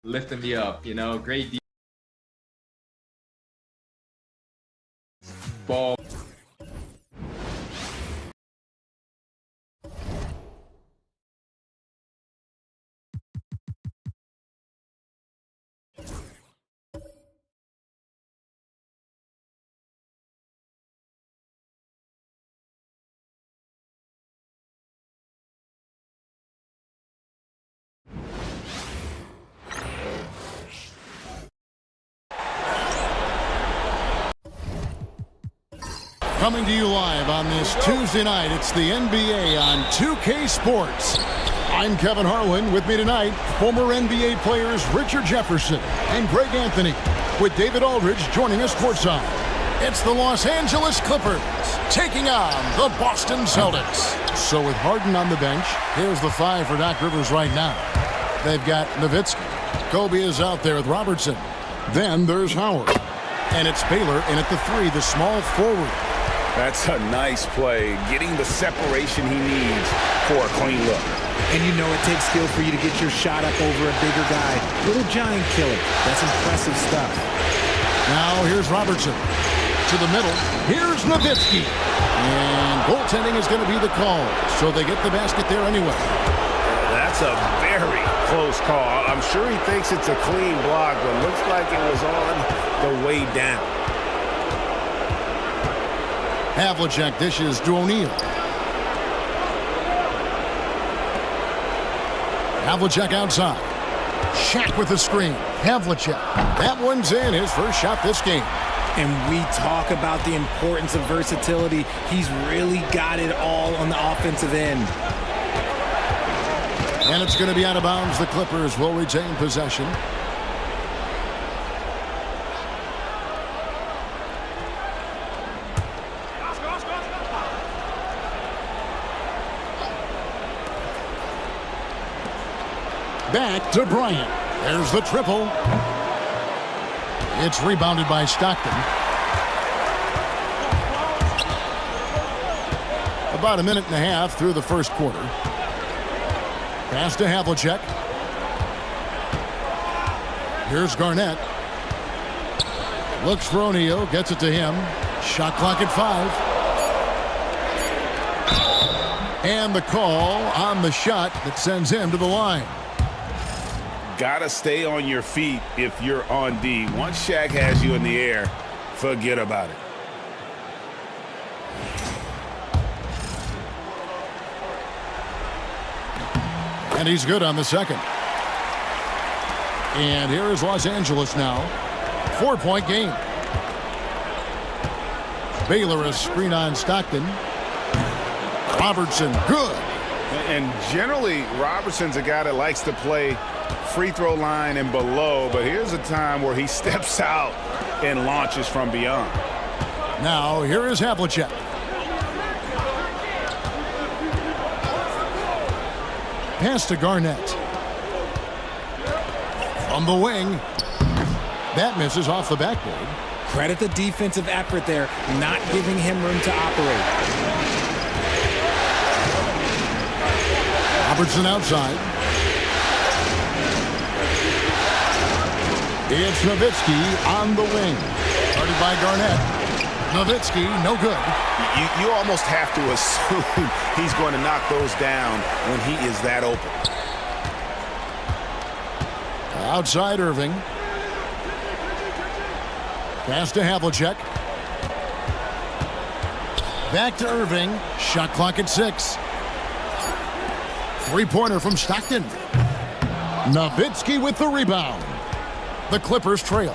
Lifting me up, you know, great ball. Coming to you live on this Tuesday night, it's the NBA on 2K Sports. I'm Kevin Harlan. With me tonight, former NBA players Richard Jefferson and Greg Anthony, with David Aldridge joining us courtside. It's the Los Angeles Clippers taking on the Boston Celtics. So with Harden on the bench, here's the five for Doc Rivers right now. They've got Nowitzki. Kobe is out there with Robertson. Then there's Howard. And it's Baylor in at the three, the small forward. That's a nice play, getting the separation he needs for a clean look. And you know it takes skill for you to get your shot up over a bigger guy. Little giant killer. That's impressive stuff. Now here's Robertson. To the middle. Here's Nowitzki. And goaltending is going to be the call. So they get the basket there anyway. That's a very close call. I'm sure he thinks it's a clean block, but looks like it was on the way down. Havlicek dishes to O'Neal. Havlicek outside. Shaq with the screen. Havlicek. That one's in, his first shot this game. And we talk about the importance of versatility. He's really got it all on the offensive end. And it's going to be out of bounds. The Clippers will retain possession. Back to Bryant. There's the triple. It's rebounded by Stockton. About a minute and a half through the first quarter. Pass to Havlicek. Here's Garnett. Looks for O'Neal. Gets it to him. Shot clock at 5. And the call on the shot that sends him to the line. Gotta stay on your feet if you're on D. Once Shaq has you in the air, forget about it. And he's good on the second. And here is Los Angeles now. 4-point game. Baylor a screen on Stockton. Robertson, good. And generally, Robertson's a guy that likes to play free throw line and below, but here's a time where he steps out and launches from beyond. Now, here is Havlicek. Pass to Garnett. From the wing. That misses off the backboard. Credit the defensive effort there, not giving him room to operate. Robertson outside. It's Nowitzki on the wing. Started by Garnett. Nowitzki, no good. You almost have to assume he's going to knock those down when he is that open. Outside Irving. Pass to Havlicek. Back to Irving. Shot clock at 6. Three-pointer from Stockton. Nowitzki with the rebound. The Clippers trail.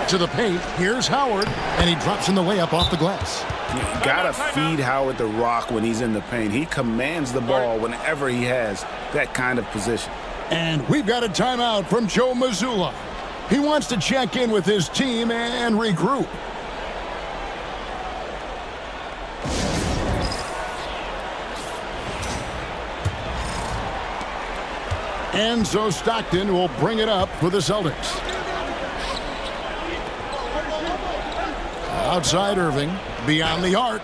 To the paint. Here's Howard. And he drops in the layup off the glass. You gotta feed Howard the rock when he's in the paint. He commands the ball whenever he has that kind of position. And we've got a timeout from Joe Mazzulla. He wants to check in with his team and regroup. And so Stockton will bring it up for the Celtics. Outside Irving, beyond the arc.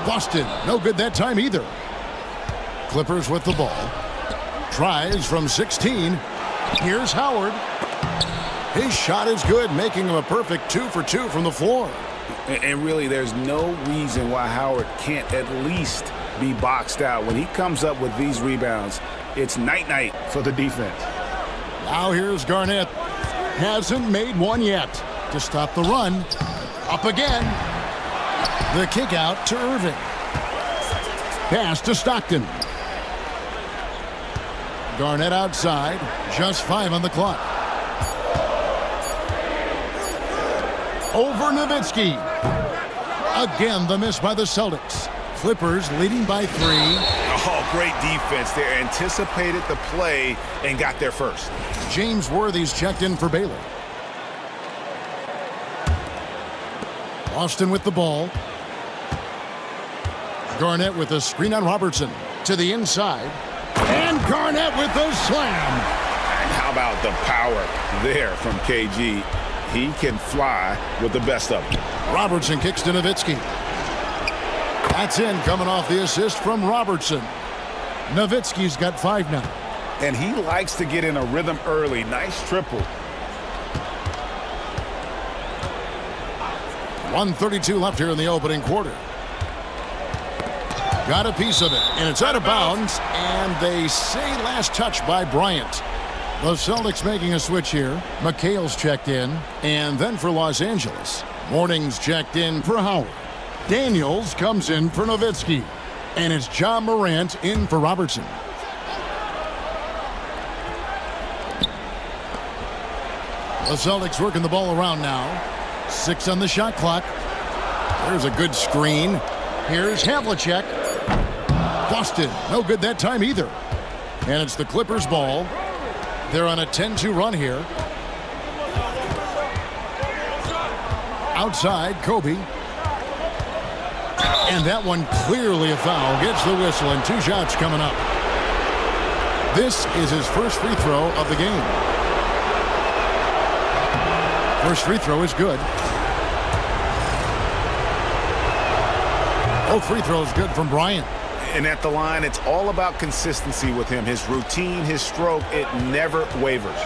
Busted, no good that time either. Clippers with the ball. Tries from 16. Here's Howard. His shot is good, making him a perfect 2 for 2 from the floor. And really, there's no reason why Howard can't at least be boxed out. When he comes up with these rebounds, it's night-night for the defense. Now here's Garnett. Hasn't made one yet. To stop the run. Up again. The kick out to Irving. Pass to Stockton. Garnett outside. Just 5 on the clock. Over Nowitzki. Again, the miss by the Celtics. Clippers leading by 3. Oh, great defense. They anticipated the play and got there first. James Worthy's checked in for Baylor. Austin with the ball. Garnett with a screen on Robertson. To the inside. And Garnett with the slam. And how about the power there from KG? He can fly with the best of them. Robertson kicks to Nowitzki. That's in, coming off the assist from Robertson. Nowitzki's got 5 now. And he likes to get in a rhythm early. Nice triple. 1:32 left here in the opening quarter. Got a piece of it, and it's out of bounds, and they say last touch by Bryant. The Celtics making a switch here. McHale's checked in, and then for Los Angeles. Morning's checked in for Howard. Daniels comes in for Nowitzki, and it's John Morant in for Robertson. The Celtics working the ball around now. 6 on the shot clock. There's a good screen. Here's Havlicek. Busted. No good that time either. And it's the Clippers' ball. They're on a 10-2 run here. Outside, Kobe. And that one clearly a foul. Gets the whistle, and 2 shots coming up. This is his first free throw of the game. First free throw is good. Both free throws good from Bryant. And at the line, it's all about consistency with him. His routine, his stroke, it never wavers.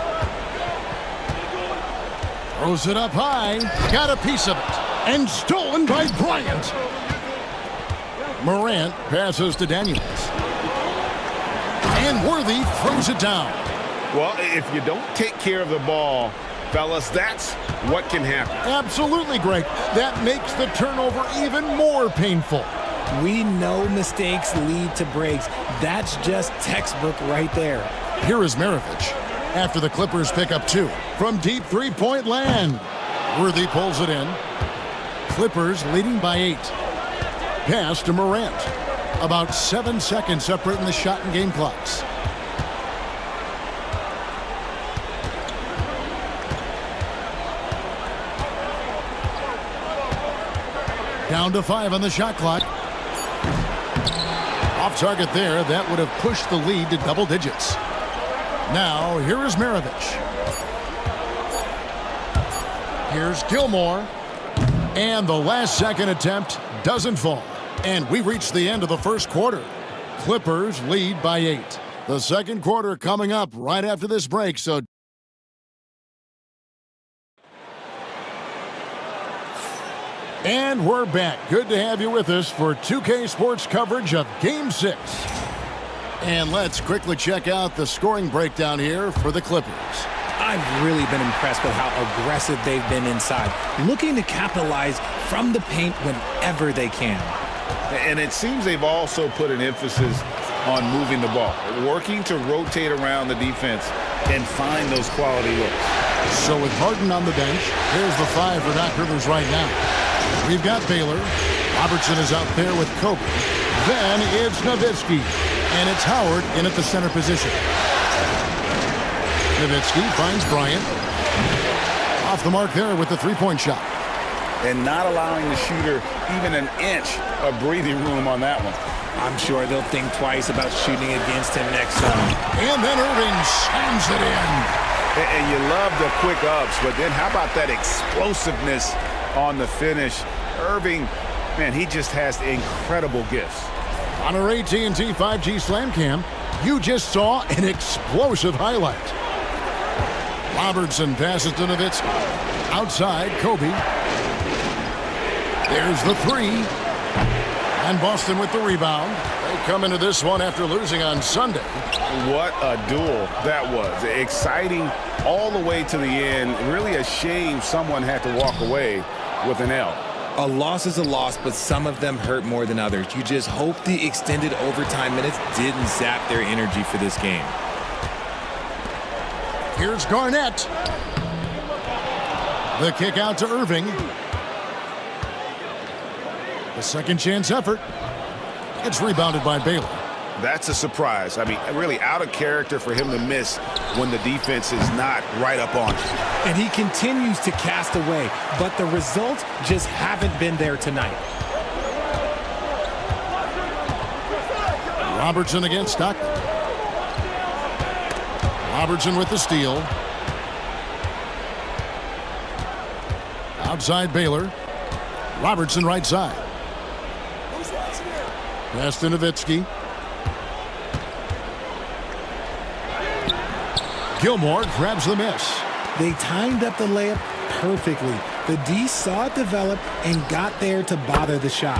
Throws it up high. Got a piece of it. And stolen by Bryant. Morant passes to Daniels. And Worthy throws it down. Well, if you don't take care of the ball, fellas, that's what can happen. Absolutely, Greg. That makes the turnover even more painful. We know mistakes lead to breaks. That's just textbook right there. Here is Maravich after the Clippers pick up 2 from deep three-point land. Worthy pulls it in. Clippers leading by 8. Pass to Morant. About 7 seconds separating the shot and game clocks. Down to 5 on the shot clock. Off target there. That would have pushed the lead to double digits. Now, here is Maravich. Here's Gilmore. And the last-second attempt doesn't fall. And we reached the end of the first quarter. Clippers lead by 8. The second quarter coming up right after this break, so... And we're back. Good to have you with us for 2K Sports coverage of Game 6. And let's quickly check out the scoring breakdown here for the Clippers. I've really been impressed with how aggressive they've been inside, looking to capitalize from the paint whenever they can. And it seems they've also put an emphasis on moving the ball, working to rotate around the defense and find those quality looks. So with Harden on the bench, here's the 5 for Doc Rivers right now. We've got Baylor. Robertson is out there with Kobe. Then it's Nowitzki. And it's Howard in at the center position. Nowitzki finds Bryant. Off the mark there with the three-point shot. And not allowing the shooter even an inch of breathing room on that one. I'm sure they'll think twice about shooting against him next time. And then Irving slams it in. And you love the quick ups, but then how about that explosiveness on the finish? Irving, man, he just has incredible gifts. On our AT&T 5G Slam Cam, you just saw an explosive highlight. Robertson passes to Nowitzki. Outside, Kobe. There's the 3. And Boston with the rebound. They come into this one after losing on Sunday. What a duel that was. Exciting all the way to the end. Really a shame someone had to walk away with an L. A loss is a loss, but some of them hurt more than others. You just hope the extended overtime minutes didn't zap their energy for this game. Here's Garnett. The kick out to Irving. The second chance effort. It's rebounded by Baylor. That's a surprise. I mean, really out of character for him to miss when the defense is not right up on him. And he continues to cast away, but the results just haven't been there tonight. Robertson against Stockton. Robertson with the steal. Outside Baylor. Robertson right side. Pass to Nowitzki. Gilmore grabs the miss. They timed up the layup perfectly. The D saw it develop and got there to bother the shot.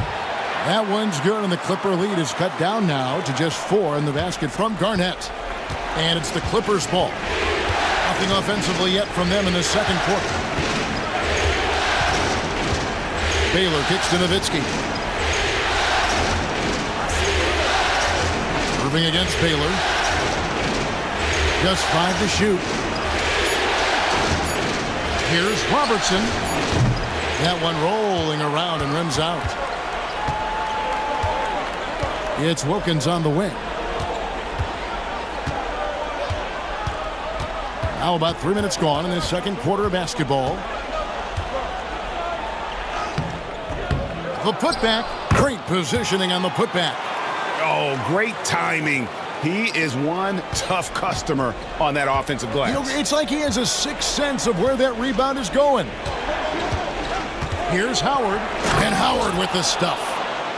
That one's good, and the Clipper lead is cut down now to just 4 in the basket from Garnett. And it's the Clippers' ball. Nothing offensively yet from them in the second quarter. Baylor kicks to Nowitzki. Irving against Baylor. Just 5 to shoot. Here's Robertson. That one rolling around and rims out. It's Wilkins on the wing. Now about 3 minutes gone in this second quarter of basketball. The putback. Great positioning on the putback. Oh, great timing. He is one tough customer on that offensive glass. You know, it's like he has a sixth sense of where that rebound is going. Here's Howard, and Howard with the stuff.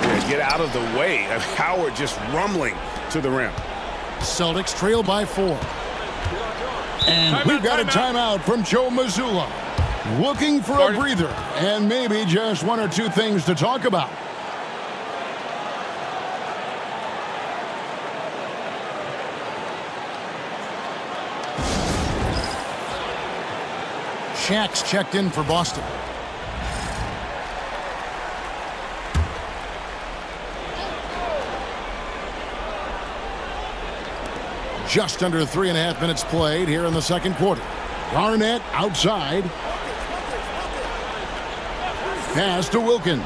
Yeah, get out of the way. Howard just rumbling to the rim. Celtics trail by 4. And we've got a timeout from Joe Mazzulla. Looking for a breather and maybe just 1 or 2 things to talk about. Shaq's checked in for Boston. Just under 3.5 minutes played here in the second quarter. Garnett outside. Pass to Wilkins.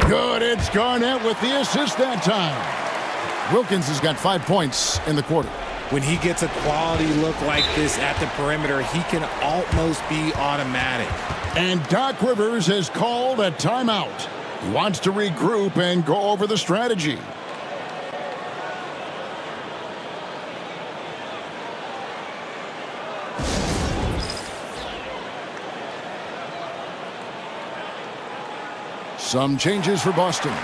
Good, it's Garnett with the assist that time. Wilkins has got 5 points in the quarter. When he gets a quality look like this at the perimeter, he can almost be automatic. And Doc Rivers has called a timeout. He wants to regroup and go over the strategy. Some changes for Boston.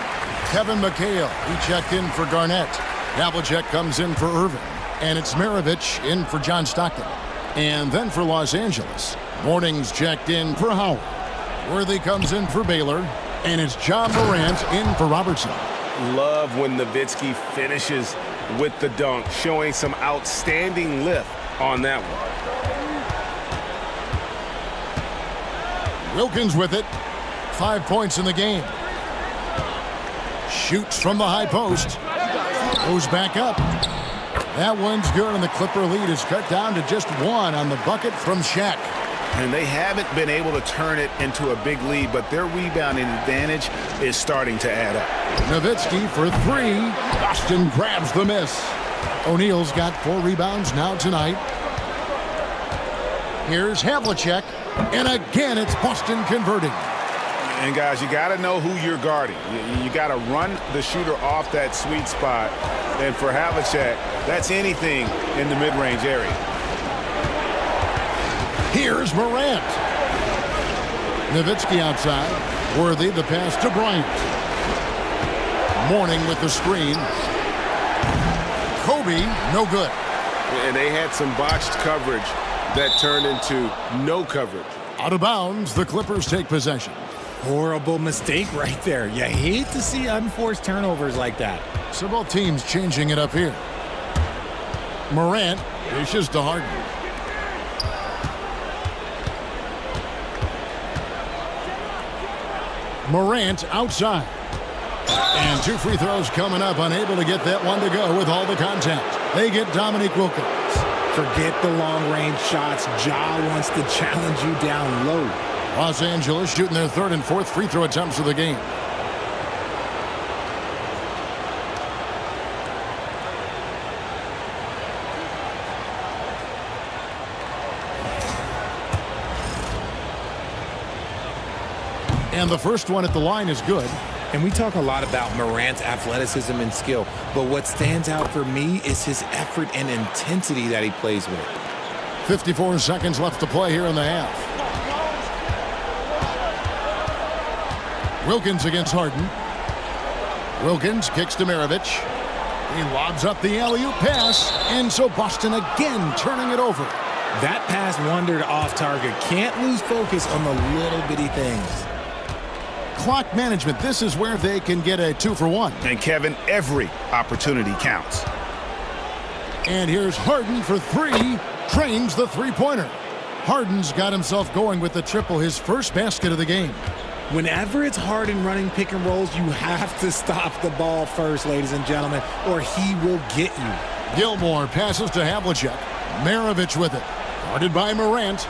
Kevin McHale, he checked in for Garnett. Havlicek comes in for Irvin. And it's Maravich in for John Stockton. And then for Los Angeles, Morning's checked in for Howard. Worthy comes in for Baylor. And it's John Morant in for Robertson. Love when Nowitzki finishes with the dunk, showing some outstanding lift on that one. Wilkins with it. 5 points in the game. Shoots from the high post. Goes back up. That one's good, and the Clipper lead is cut down to just 1 on the bucket from Shaq. And they haven't been able to turn it into a big lead, but their rebounding advantage is starting to add up. Nowitzki for 3. Boston grabs the miss. O'Neal's got 4 rebounds now tonight. Here's Havlicek, and again it's Boston converting. And guys, you got to know who you're guarding. You got to run the shooter off that sweet spot. And for Havlicek, that's anything in the mid-range area. Here's Morant. Nowitzki outside. Worthy the pass to Bryant. Morning with the screen. Kobe, no good. And they had some botched coverage that turned into no coverage. Out of bounds, the Clippers take possession. Horrible mistake right there. You hate to see unforced turnovers like that. So both teams changing it up here. Morant dishes to Harden. Morant outside. And 2 free throws coming up. Unable to get that one to go with all the contact. They get Dominique Wilkins. Forget the long-range shots. Ja wants to challenge you down low. Los Angeles shooting their 3rd and 4th free throw attempts of the game. And the first one at the line is good. And we talk a lot about Morant's athleticism and skill, but what stands out for me is his effort and intensity that he plays with. 54 seconds left to play here in the half. Wilkins against Harden. Wilkins kicks to Maravich. He lobs up the alley-oop pass, and so Boston again turning it over. That pass wandered off target. Can't lose focus on the little bitty things. Clock management, this is where they can get a 2 for 1. And Kevin, every opportunity counts. And here's Harden for 3. Trains the three-pointer. Harden's got himself going with the triple, his first basket of the game. Whenever it's Harden running pick and rolls, you have to stop the ball first, ladies and gentlemen, or he will get you. Gilmore passes to Havlicek. Maravich with it. Guarded by Morant.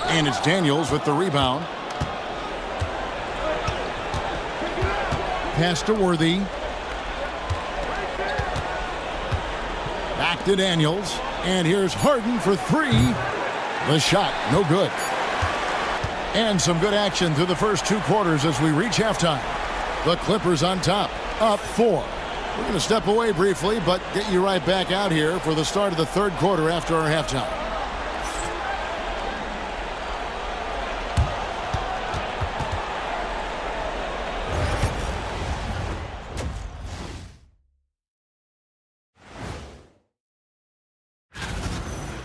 And it's Daniels with the rebound. Pass to Worthy. Back to Daniels. And here's Harden for 3. The shot, no good. And some good action through the first 2 quarters as we reach halftime. The Clippers on top, up 4. We're going to step away briefly, but get you right back out here for the start of the 3rd quarter after our halftime.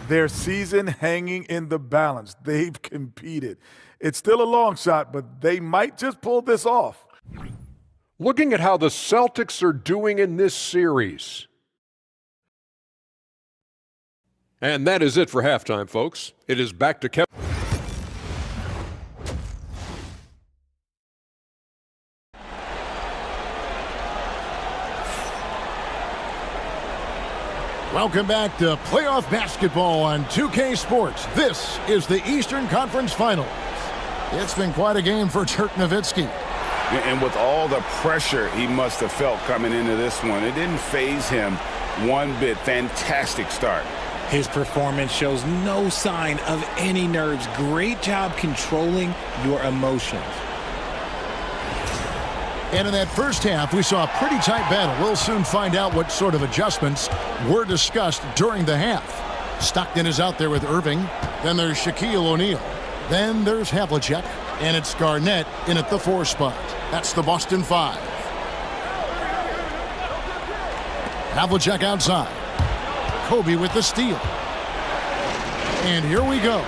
Their season hanging in the balance. They've competed. It's still a long shot, but they might just pull this off. Looking at how the Celtics are doing in this series. And that is it for halftime, folks. It is back to Kevin. Welcome back to playoff basketball on 2K Sports. This is the Eastern Conference Finals. It's been quite a game for Dirk Nowitzki. And with all the pressure he must have felt coming into this one, it didn't faze him one bit. Fantastic start. His performance shows no sign of any nerves. Great job controlling your emotions. And in that first half, we saw a pretty tight battle. We'll soon find out what sort of adjustments were discussed during the half. Stockton is out there with Irving. Then there's Shaquille O'Neal. Then there's Havlicek. And it's Garnett in at the 4 spot. That's the Boston 5. Havlicek outside. Kobe with the steal. And here we go.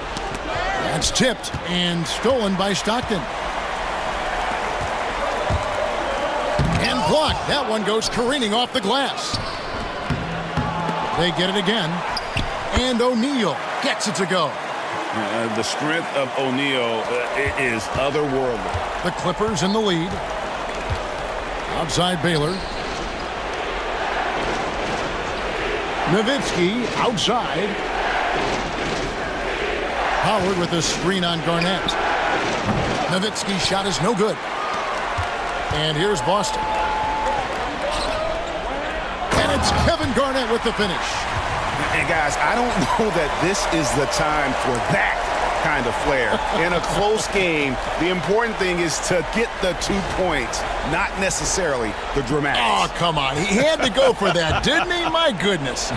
That's tipped and stolen by Stockton. And blocked. That one goes careening off the glass. They get it again. And O'Neal gets it to go. The strength of O'Neal is otherworldly. The Clippers in the lead. Outside Baylor. Nowitzki outside. Howard with a screen on Garnett. Nowitzki's shot is no good. And here's Boston. And it's Kevin Garnett with the finish. And guys, I don't know that this is the time for that kind of flair. In a close game, the important thing is to get the 2 points, not necessarily the dramatics. Oh, come on. He had to go for that, didn't he? My goodness.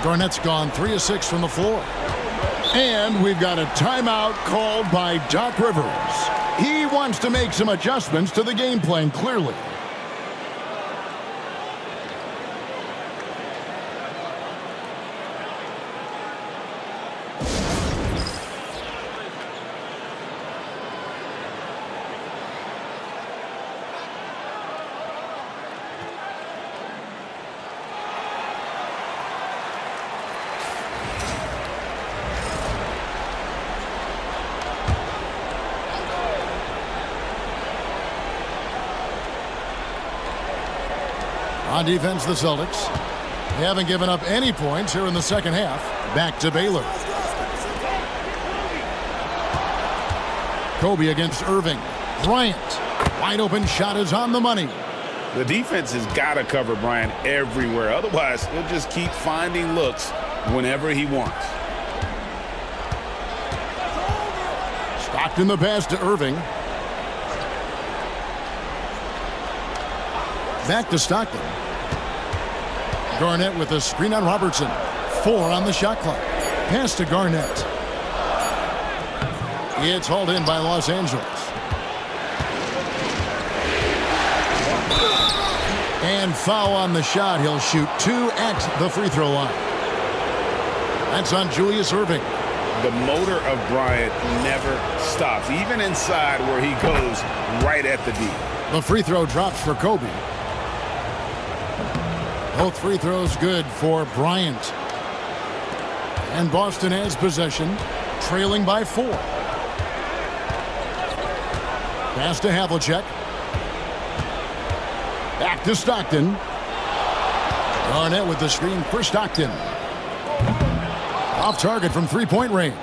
Garnett's gone 3 of 6 from the floor. And we've got a timeout called by Doc Rivers. He wants to make some adjustments to the game plan, clearly. On defense, the Celtics. They haven't given up any points here in the second half. Back to Baylor. Kobe against Irving. Bryant. Wide open shot is on the money. The defense has got to cover Bryant everywhere. Otherwise, he'll just keep finding looks whenever he wants. Stockton the pass to Irving. Back to Stockton. Garnett with a screen on Robertson. 4 on the shot clock. Pass to Garnett. It's hauled in by Los Angeles. And foul on the shot. He'll shoot 2 at the free throw line. That's on Julius Irving. The motor of Bryant never stops, even inside where he goes right at the D. The free throw drops for Kobe. Both free throws good for Bryant. And Boston has possession, trailing by 4. Pass to Havlicek. Back to Stockton. Garnett with the screen for Stockton. Off target from three-point range.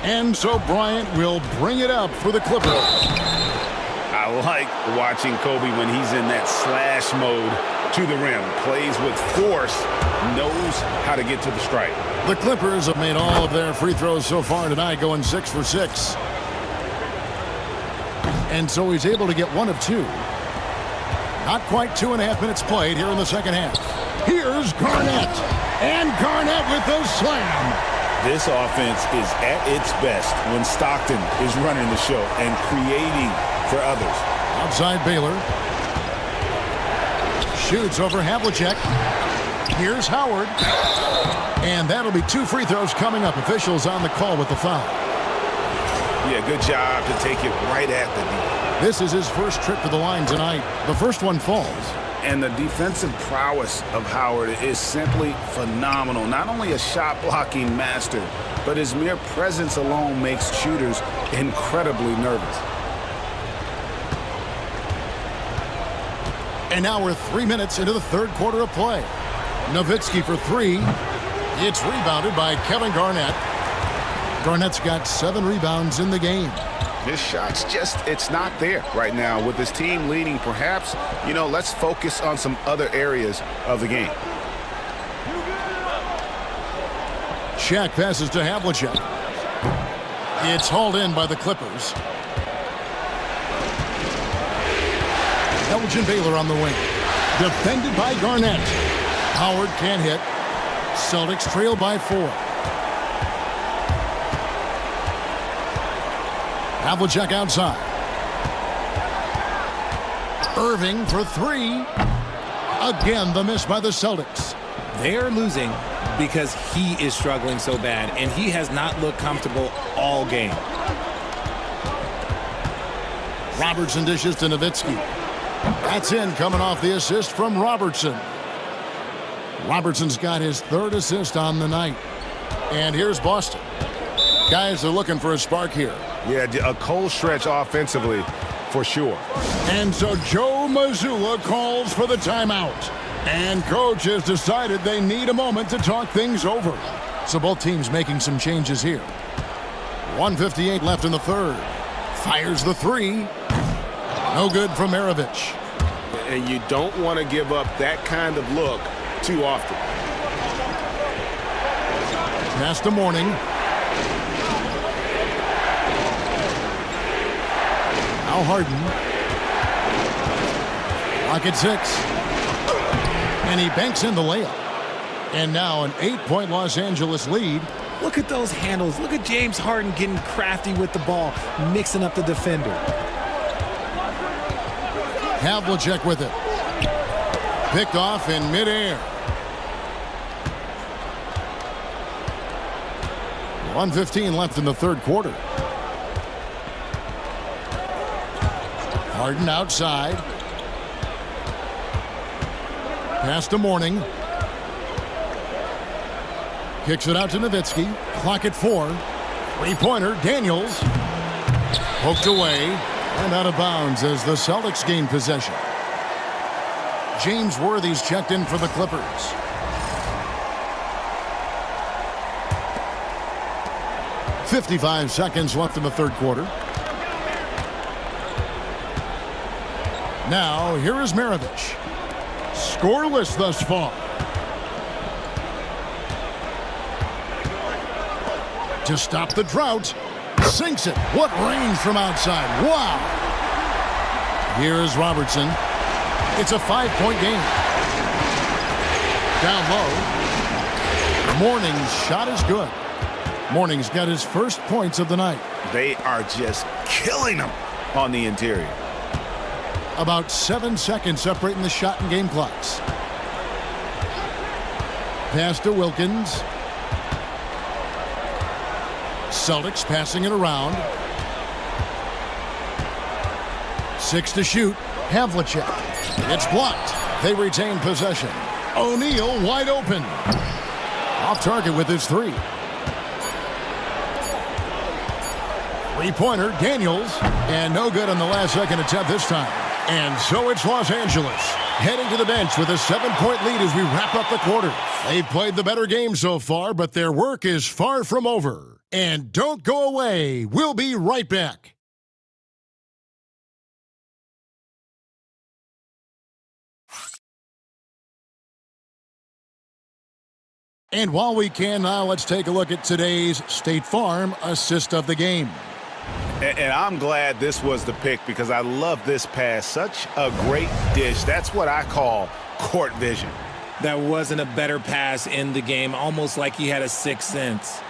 And so Bryant will bring it up for the Clippers. I like watching Kobe when he's in that slash mode to the rim. Plays with force, knows how to get to the stripe. The Clippers have made all of their free throws so far tonight, going 6 for 6. And so he's able to get 1 of 2. Not quite 2.5 minutes played here in the second half. Here's Garnett. And Garnett with the slam. This offense is at its best when Stockton is running the show and creating for others. Outside Baylor. Shoots over Havlicek. Here's Howard. And that'll be 2 free throws coming up. Officials on the call with the foul. Yeah, good job to take it right at the D. This is his first trip to the line tonight. The first one falls. And the defensive prowess of Howard is simply phenomenal. Not only a shot-blocking master, but his mere presence alone makes shooters incredibly nervous. And now we're 3 minutes into the third quarter of play. Nowitzki for 3. It's rebounded by Kevin Garnett. Garnett's got 7 rebounds in the game. This shot's just, it's not there right now. With his team leading, perhaps, let's focus on some other areas of the game. Shaq passes to Havlicek. It's hauled in by the Clippers. Elgin Baylor on the wing. Defended by Garnett. Howard can't hit. Celtics trail by 4. Havlicek outside. Irving for three. Again, the miss by the Celtics. They are losing because he is struggling so bad, and he has not looked comfortable all game. Robertson dishes to Nowitzki. That's in, coming off the assist from Robertson. Robertson's got his third assist on the night. And here's Boston. Guys are looking for a spark here. Yeah, a cold stretch offensively for sure. And so Joe Mazzulla calls for the timeout. And coach has decided they need a moment to talk things over. So both teams making some changes here. 1:58 left in the third. Fires the three. No good from Maravich. And you don't want to give up that kind of look too often. Pass to Mourning. Now Harden. Rocket 6. And he banks in the layup. And now an 8-point Los Angeles lead. Look at those handles. Look at James Harden getting crafty with the ball, mixing up the defender. Havlicek with it. Picked off in midair. 1:15 left in the third quarter. Harden outside. Pass to Mourning. Kicks it out to Nowitzki. Clock at 4. Three-pointer, Daniels. Poked away and out of bounds as the Celtics gain possession. James Worthy's checked in for the Clippers. .55 seconds left in the third quarter. Now, here is Maravich. Scoreless thus far. To stop the drought. Sinks it. What range from outside. Wow. Here is Robertson. It's a 5-point game. Down low. Mourning's shot is good. Mourning's got his first points of the night. They are just killing them on the interior. About 7 seconds separating the shot and game clocks. Pass to Wilkins. Celtics passing it around. 6 to shoot. Havlicek. It's blocked. They retain possession. O'Neal wide open. Off target with his three. Three-pointer, Daniels. And no good on the last second attempt this time. And so it's Los Angeles heading to the bench with a 7-point lead as we wrap up the quarter. They've played the better game so far, but their work is far from over. And don't go away. We'll be right back. And while we can now, let's take a look at today's State Farm assist of the game. And I'm glad this was the pick because I love this pass. Such a great dish. That's what I call court vision. That wasn't a better pass in the game, almost like he had a sixth sense.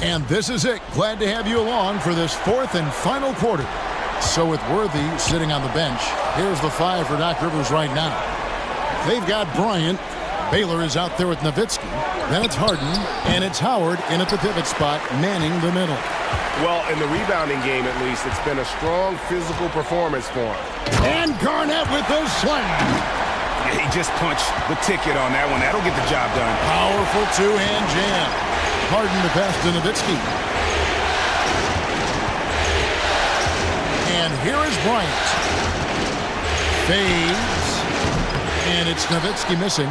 And this is it. Glad to have you along for this fourth and final quarter. So with Worthy sitting on the bench, here's the 5 for Doc Rivers right now. They've got Bryant. Baylor is out there with Nowitzki. Then it's Harden, and it's Howard in at the pivot spot, manning the middle. Well, in the rebounding game, at least, it's been a strong physical performance for him. And Garnett with the slam. Yeah, he just punched the ticket on that one. That'll get the job done. Powerful two-hand jam. Harden to pass to Nowitzki. And here is Bryant. Fades. And it's Nowitzki missing.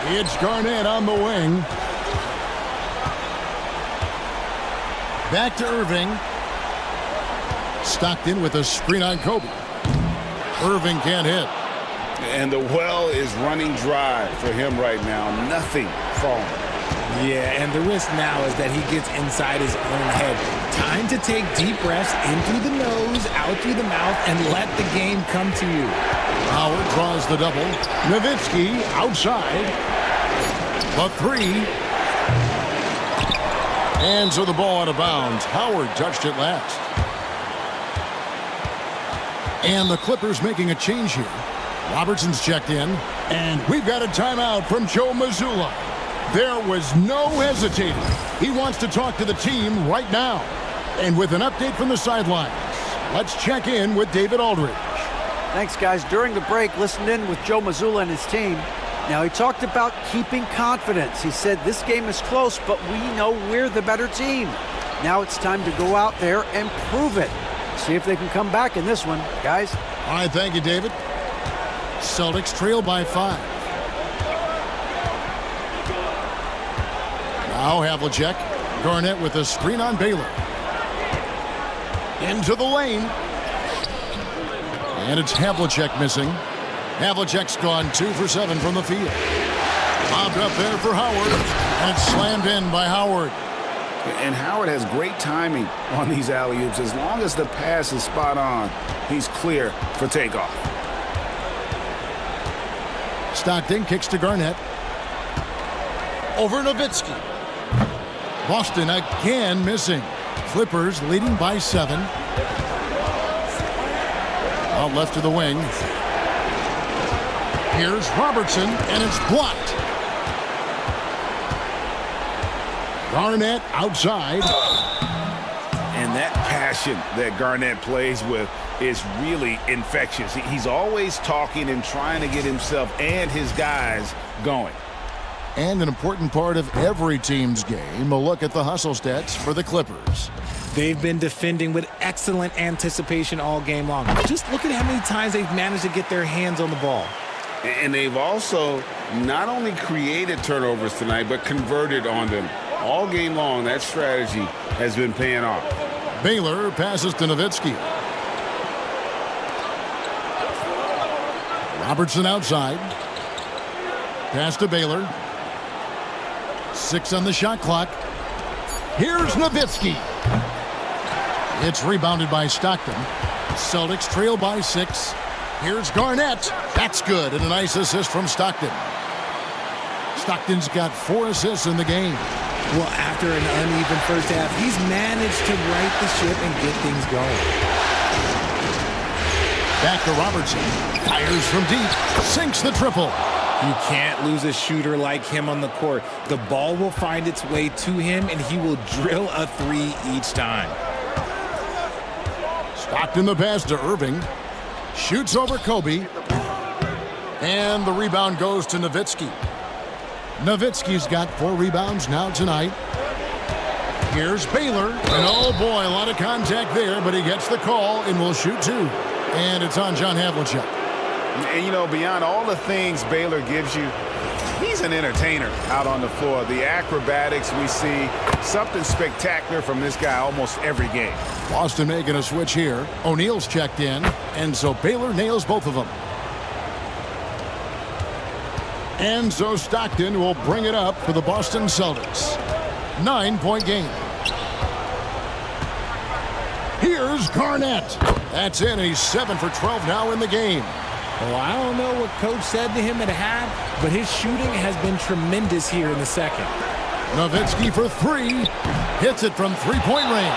It's Garnett on the wing. Back to Irving. Stockton with a screen on Kobe. Irving can't hit. And the well is running dry for him right now. Nothing falling. Yeah, and the risk now is that he gets inside his own head. Time to take deep breaths in through the nose, out through the mouth, and let the game come to you. Howard draws the double. Nowitzki outside. The three. And so the ball out of bounds. Howard touched it last. And the Clippers making a change here. Robertson's checked in. And we've got a timeout from Joe Mazzulla. There was no hesitating. He wants to talk to the team right now. And with an update from the sidelines, let's check in with David Aldridge. Thanks, guys. During the break, listened in with Joe Mazzulla and his team. Now, he talked about keeping confidence. He said this game is close, but we know we're the better team. Now it's time to go out there and prove it. See if they can come back in this one, guys. All right, thank you, David. Celtics trail by 5. Now Havlicek. Garnett with a screen on Baylor. Into the lane. And it's Havlicek missing. Havlicek's gone 2 for 7 from the field. Lobbed up there for Howard. And it's slammed in by Howard. And Howard has great timing on these alley-oops. As long as the pass is spot on, he's clear for takeoff. Stockton kicks to Garnett. Over Nowitzki. Boston again missing. Clippers leading by 7. Out left to the wing. Here's Robertson, and it's blocked. Garnett outside. And that passion that Garnett plays with is really infectious. He's always talking and trying to get himself and his guys going. And an important part of every team's game, a look at the hustle stats for the Clippers. They've been defending with excellent anticipation all game long. Just look at how many times they've managed to get their hands on the ball. And they've also not only created turnovers tonight, but converted on them. All game long, that strategy has been paying off. Baylor passes to Nowitzki. Robertson outside. Pass to Baylor. 6 on the shot clock. Here's Nowitzki. It's rebounded by Stockton. Celtics trail by 6. Here's Garnett. That's good, and a nice assist from Stockton. Stockton's got 4 assists in the game. Well, after an uneven first half, he's managed to right the ship and get things going. Back to Robertson. Fires from deep. Sinks the triple. You can't lose a shooter like him on the court. The ball will find its way to him, and he will drill a 3 each time. Stockton the pass to Irving. Shoots over Kobe. And the rebound goes to Nowitzki. Nowitzki's got 4 rebounds now tonight. Here's Baylor. And oh boy, a lot of contact there, but he gets the call and will shoot 2. And it's on John Havlicek. And, you know, beyond all the things Baylor gives you, he's an entertainer out on the floor. The acrobatics we see, something spectacular from this guy almost every game. Boston making a switch here. O'Neal's checked in, and so Baylor nails both of them. And so Stockton will bring it up for the Boston Celtics. 9-point game. Here's Garnett. That's in. He's 7 for 12 now in the game. Well, I don't know what Coach said to him at half, but his shooting has been tremendous here in the second. Nowitzki for 3. Hits it from 3-point range.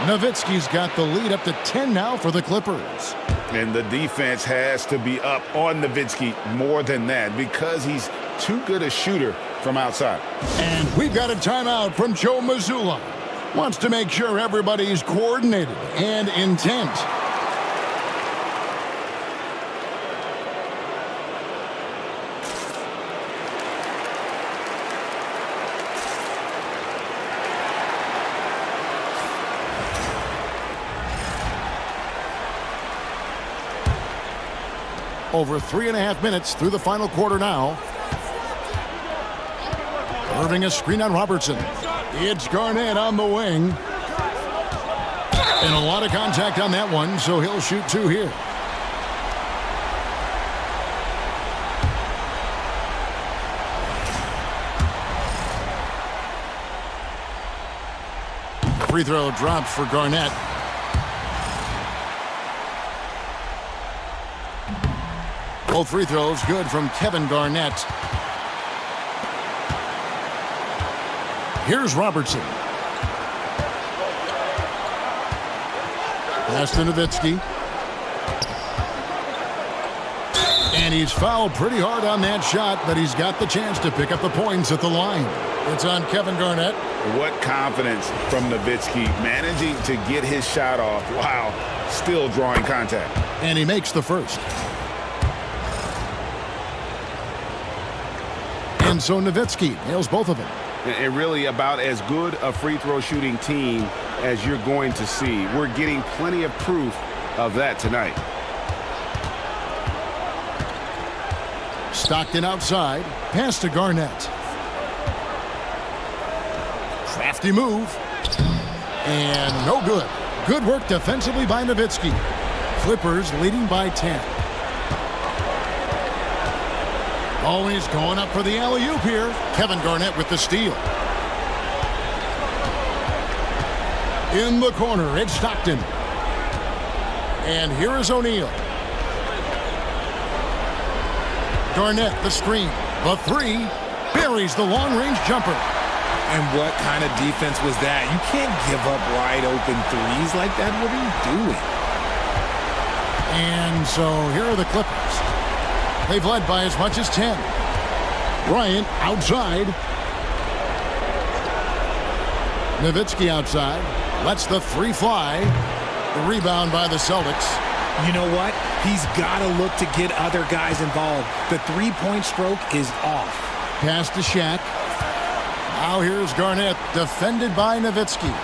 Nowitzki's got the lead up to 10 now for the Clippers. And the defense has to be up on Nowitzki more than that because he's too good a shooter from outside. And we've got a timeout from Joe Mazzulla. Wants to make sure everybody's coordinated and intent. Over 3.5 minutes through the final quarter now. Irving a screen on Robertson. It's Garnett on the wing. And a lot of contact on that one, so he'll shoot 2 here. Free throw drops for Garnett. Both free throws good from Kevin Garnett. Here's Robertson. Pass to Nowitzki. And he's fouled pretty hard on that shot, but he's got the chance to pick up the points at the line. It's on Kevin Garnett. What confidence from Nowitzki, managing to get his shot off. Wow, still drawing contact. And he makes the first. And so Nowitzki nails both of them. And really about as good a free throw shooting team as you're going to see. We're getting plenty of proof of that tonight. Stockton outside. Pass to Garnett. Crafty move. And no good. Good work defensively by Nowitzki. Clippers leading by 10. Always going up for the alley-oop here. Kevin Garnett with the steal. In the corner, it's Stockton. And here is O'Neal. Garnett, the screen. The three. Buries the long-range jumper. And what kind of defense was that? You can't give up wide open threes like that. What are you doing? And so here are the Clippers. They've led by as much as 10. Bryant outside. Nowitzki outside. Lets the three fly. The rebound by the Celtics. You know what? He's got to look to get other guys involved. The three-point stroke is off. Pass to Shaq. Now here's Garnett, defended by Nowitzki.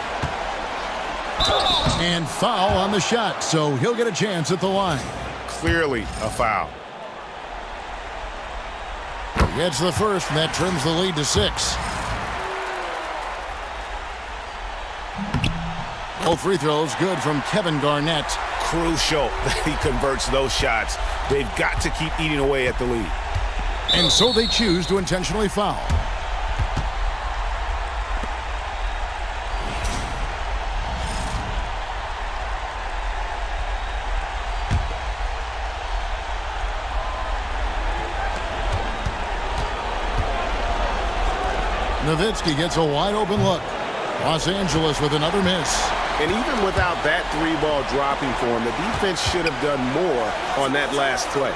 And foul on the shot, so he'll get a chance at the line. Clearly a foul. Gets the first, and that trims the lead to 6. Both free throws good from Kevin Garnett. Crucial that he converts those shots. They've got to keep eating away at the lead. And so they choose to intentionally foul. Nowitzki gets a wide-open look. Los Angeles with another miss. And even without that three ball dropping for him, the defense should have done more on that last play.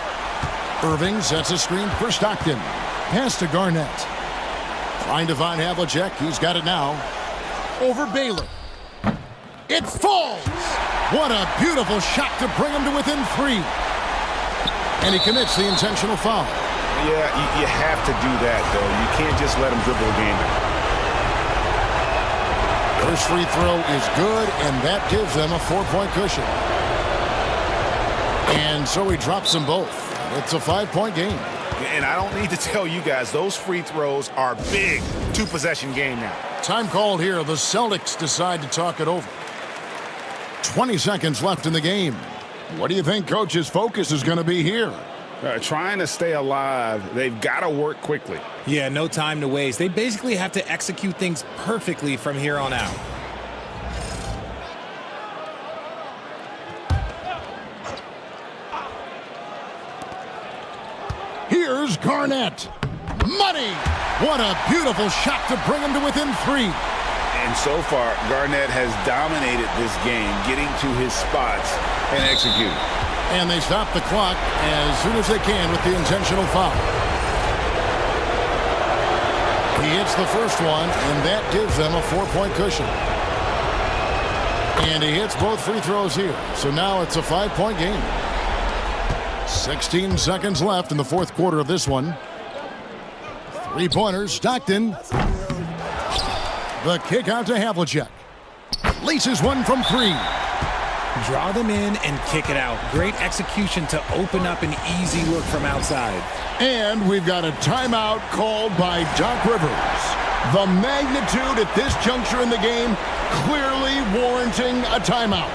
Irving sets a screen for Stockton. Pass to Garnett. Trying to find Havlicek. He's got it now. Over Baylor. It falls! What a beautiful shot to bring him to within 3. And he commits the intentional foul. Yeah, you have to do that, though. You can't just let him dribble the game. First free throw is good, and that gives them a 4-point cushion. And so he drops them both. It's a 5-point game. And I don't need to tell you guys, those free throws are big. 2-possession game now. Time called here. The Celtics decide to talk it over. 20 seconds left in the game. What do you think Coach's focus is going to be here? Trying to stay alive. They've got to work quickly. Yeah, no time to waste. They basically have to execute things perfectly from here on out. Here's Garnett. Money! What a beautiful shot to bring him to within 3. And so far, Garnett has dominated this game, getting to his spots and executing. And they stop the clock as soon as they can with the intentional foul. He hits the first one, and that gives them a 4-point cushion. And he hits both free throws here. So now it's a 5-point game. 16 seconds left in the fourth quarter of this one. 3-pointers, Stockton. The kick out to Havlicek. Laces one from 3. Draw them in and kick it out. Great execution to open up an easy look from outside. And we've got a timeout called by Doc Rivers. The magnitude at this juncture in the game clearly warranting a timeout.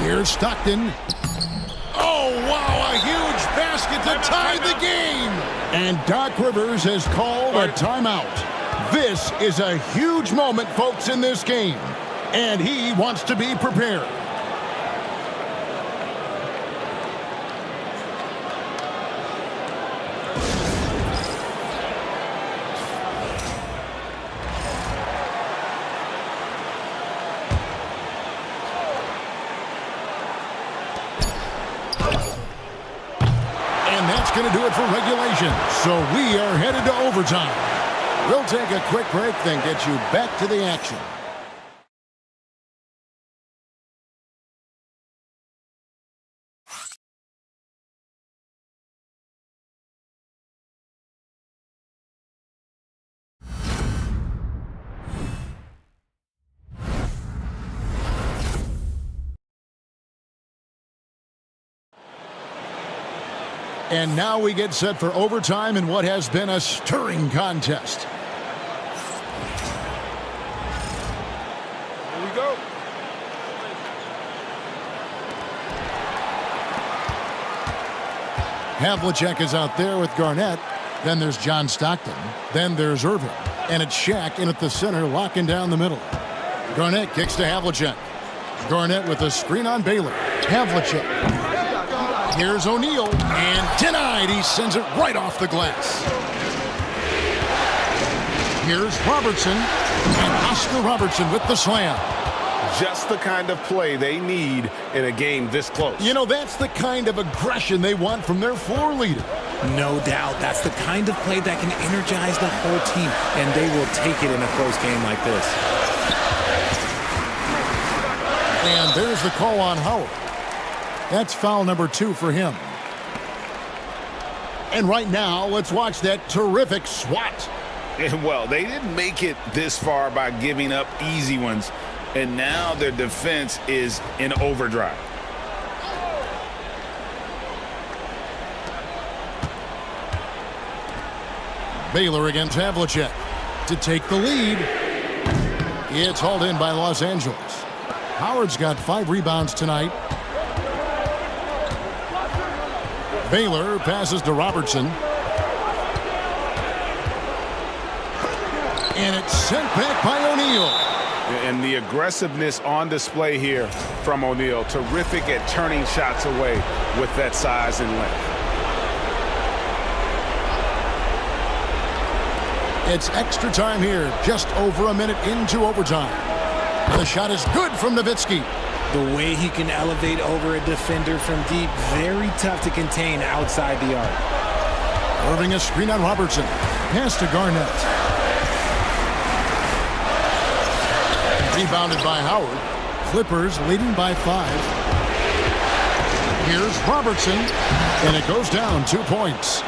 Here's Stockton. Oh, wow, a huge basket to tie the game. And Doc Rivers has called a timeout. This is a huge moment, folks, in this game. And he wants to be prepared. that's going to do it for regulation. So we are headed to overtime. We'll take a quick break, then get you back to the action. And now we get set for overtime in what has been a stirring contest. Here we go. Havlicek is out there with Garnett. Then there's John Stockton. Then there's Irvin. And it's Shaq in at the center, locking down the middle. Garnett kicks to Havlicek. Garnett with a screen on Baylor. Havlicek. Here's O'Neal, and denied. He sends it right off the glass. Here's Robertson, and Oscar Robertson with the slam. Just the kind of play they need in a game this close. You know, that's the kind of aggression they want from their floor leader. No doubt. That's the kind of play that can energize the whole team, and they will take it in a close game like this. And there's the call on Howard. That's foul number 2 for him. And right now, let's watch that terrific swat. And well, they didn't make it this far by giving up easy ones, and now their defense is in overdrive. Baylor against Havlicek to take the lead. It's hauled in by Los Angeles. Howard's got 5 rebounds tonight. Baylor passes to Robertson. And it's sent back by O'Neal. And the aggressiveness on display here from O'Neal. Terrific at turning shots away with that size and length. It's extra time here, just over a minute into overtime. The shot is good from Nowitzki. The way he can elevate over a defender from deep, very tough to contain outside the arc. Irving a screen on Robertson. Pass to Garnett. Rebounded by Howard. Clippers leading by 5. Here's Robertson, and it goes down 2 points.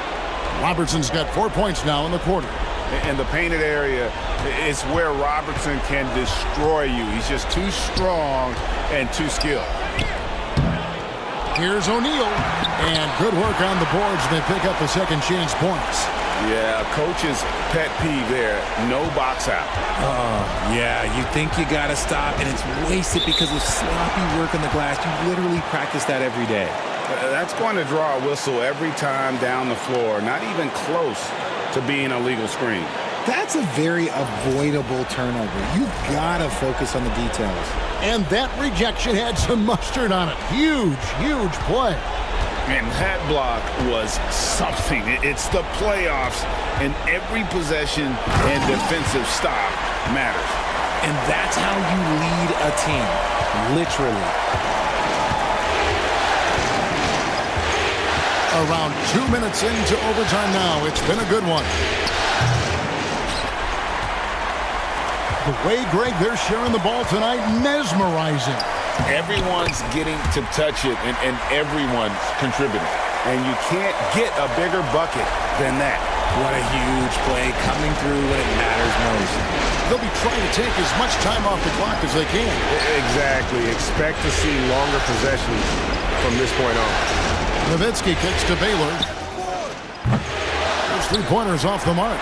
Robertson's got 4 points now in the quarter. And the painted area is where Robertson can destroy you. He's just too strong and too skilled. Here's O'Neal, and good work on the boards. They pick up the second chance points. Yeah, coach's pet peeve there. No box out. Yeah, you think you got to stop, and it's wasted because of sloppy work on the glass. You literally practice that every day. That's going to draw a whistle every time down the floor. Not even close to being a legal screen. That's a very avoidable turnover. You've got to focus on the details. And that rejection had some mustard on it. Huge, huge play. And that block was something. It's the playoffs, and every possession and defensive stop matters. And that's how you lead a team, literally. Around 2 minutes into overtime now. It's been a good one. The way, Greg, they're sharing the ball tonight, mesmerizing. Everyone's getting to touch it, and everyone's contributing. And you can't get a bigger bucket than that. What a huge play coming through when it matters most. They'll be trying to take as much time off the clock as they can. Exactly. Expect to see longer possessions from this point on. Nowitzki kicks to Baylor. Those 3-pointers off the mark.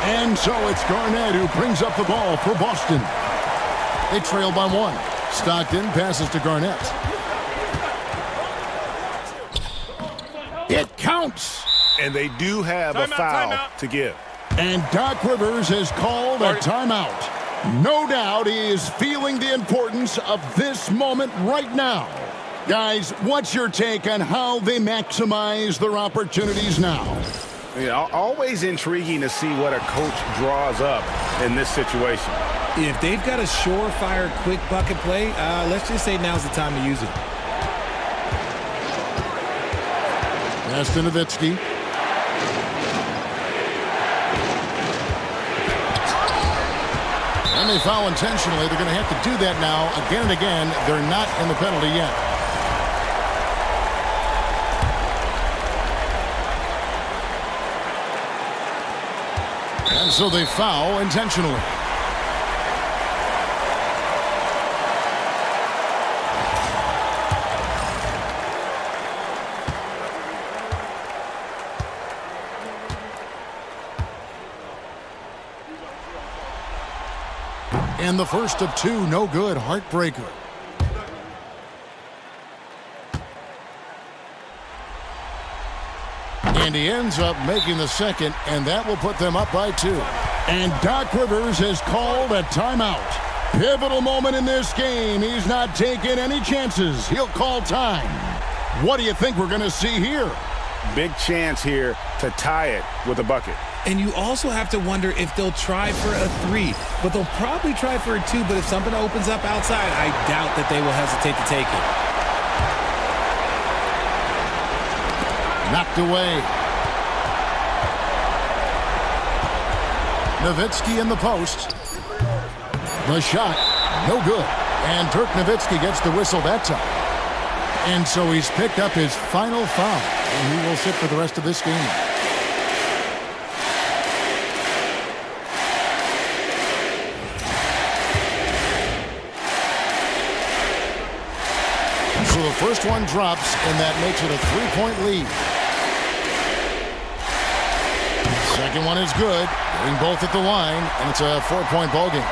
And so it's Garnett who brings up the ball for Boston. They trail by 1. Stockton passes to Garnett. It counts. And they do have a foul to give. And Doc Rivers has called a timeout. No doubt he is feeling the importance of this moment right now. Guys, what's your take on how they maximize their opportunities now? Yeah, always intriguing to see what a coach draws up in this situation. If they've got a surefire, quick bucket play, let's just say now's the time to use it. Pass to Nowitzki. And they foul intentionally. They're going to have to do that now again and again. They're not in the penalty yet. And so they foul intentionally. And the first of two, no good, heartbreaker. And he ends up making the second, and that will put them up by 2. And Doc Rivers has called a timeout. Pivotal moment in this game. He's not taking any chances. He'll call time. What do you think we're going to see here? Big chance here to tie it with a bucket. And you also have to wonder if they'll try for a 3, but they'll probably try for a 2. But if something opens up outside, I doubt that they will hesitate to take it. Knocked away. Nowitzki in the post. The shot, no good. And Dirk Nowitzki gets the whistle that time. And so he's picked up his final foul, and he will sit for the rest of this game. So the first one drops, and that makes it a 3-point lead. Second one is good, getting both at the line, and it's a 4-point ball game.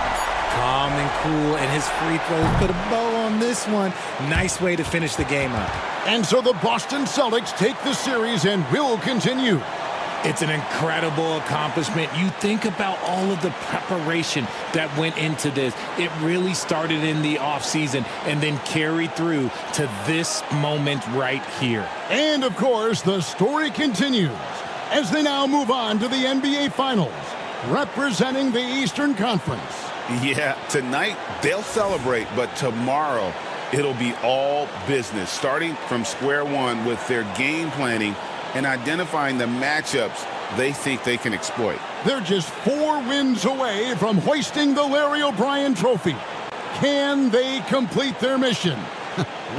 Calm and cool, and his free throws put a bow on this one. Nice way to finish the game up. And so the Boston Celtics take the series and will continue. It's an incredible accomplishment. You think about all of the preparation that went into this. It really started in the offseason and then carried through to this moment right here. And, of course, the story continues as they now move on to the NBA Finals, representing the Eastern Conference. Yeah, tonight they'll celebrate, but tomorrow it'll be all business, starting from square one with their game planning and identifying the matchups they think they can exploit. They're just 4 wins away from hoisting the Larry O'Brien Trophy. Can they complete their mission?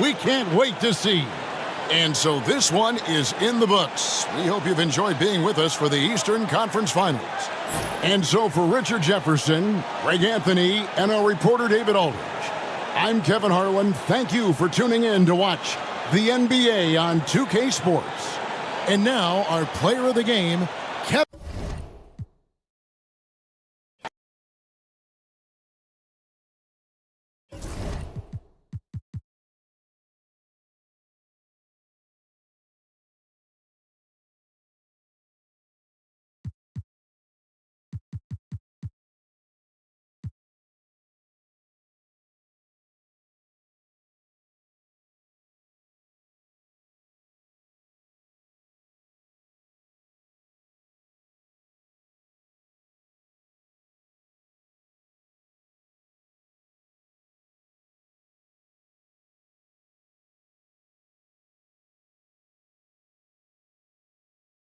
We can't wait to see. And so this one is in the books. We hope you've enjoyed being with us for the Eastern Conference Finals. And so for Richard Jefferson, Greg Anthony, and our reporter David Aldridge, I'm Kevin Harlan. Thank you for tuning in to watch the NBA on 2K Sports. And now our player of the game,